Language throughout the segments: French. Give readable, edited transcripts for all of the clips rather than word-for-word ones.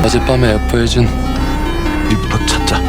어젯밤에 보여준 유포 찾자.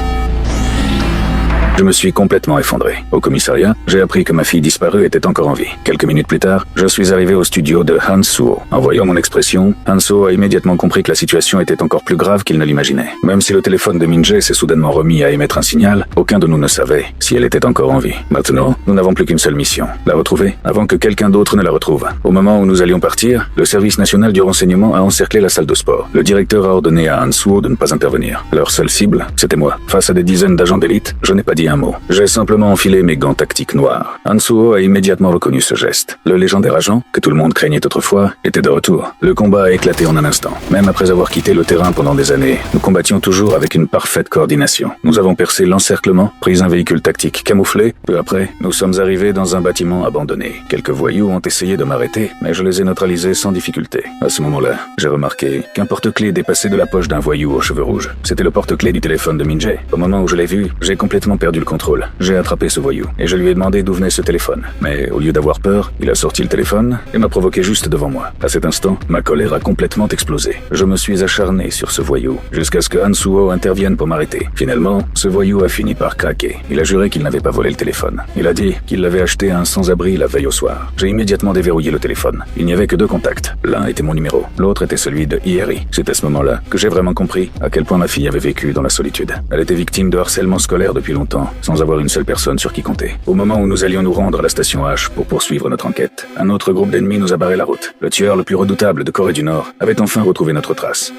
Je me suis complètement effondré. Au commissariat, j'ai appris que ma fille disparue était encore en vie. Quelques minutes plus tard, je suis arrivé au studio de Han Suo. En voyant mon expression, Han Suo a immédiatement compris que la situation était encore plus grave qu'il ne l'imaginait. Même si le téléphone de Min-jae s'est soudainement remis à émettre un signal, aucun de nous ne savait si elle était encore en vie. Maintenant, nous n'avons plus qu'une seule mission, la retrouver avant que quelqu'un d'autre ne la retrouve. Au moment où nous allions partir, le service national du renseignement a encerclé la salle de sport. Le directeur a ordonné à Han Suo de ne pas intervenir. Leur seule cible, c'était moi. Face à des dizaines d'agents d'élite, je n'ai pas dit un mot. J'ai simplement enfilé mes gants tactiques noirs. Han Suo a immédiatement reconnu ce geste. Le légendaire agent, que tout le monde craignait autrefois, était de retour. Le combat a éclaté en un instant. Même après avoir quitté le terrain pendant des années, nous combattions toujours avec une parfaite coordination. Nous avons percé l'encerclement, pris un véhicule tactique camouflé. Peu après, nous sommes arrivés dans un bâtiment abandonné. Quelques voyous ont essayé de m'arrêter, mais je les ai neutralisés sans difficulté. À ce moment-là, j'ai remarqué qu'un porte-clés dépassait de la poche d'un voyou aux cheveux rouges. C'était le porte-clés du téléphone de Min-jae. Au moment où je l'ai vu, j'ai complètement perdu le contrôle. J'ai attrapé ce voyou et je lui ai demandé d'où venait ce téléphone. Mais au lieu d'avoir peur, il a sorti le téléphone et m'a provoqué juste devant moi. À cet instant, ma colère a complètement explosé. Je me suis acharné sur ce voyou jusqu'à ce que Han Suo intervienne pour m'arrêter. Finalement, ce voyou a fini par craquer. Il a juré qu'il n'avait pas volé le téléphone. Il a dit qu'il l'avait acheté à un sans-abri la veille au soir. J'ai immédiatement déverrouillé le téléphone. Il n'y avait que deux contacts. L'un était mon numéro, l'autre était celui de IRI. C'est à ce moment-là que j'ai vraiment compris à quel point ma fille avait vécu dans la solitude. Elle était victime de harcèlement scolaire depuis longtemps, sans avoir une seule personne sur qui compter. Au moment où nous allions nous rendre à la station H pour poursuivre notre enquête, un autre groupe d'ennemis nous a barré la route. Le tueur le plus redoutable de Corée du Nord avait enfin retrouvé notre trace.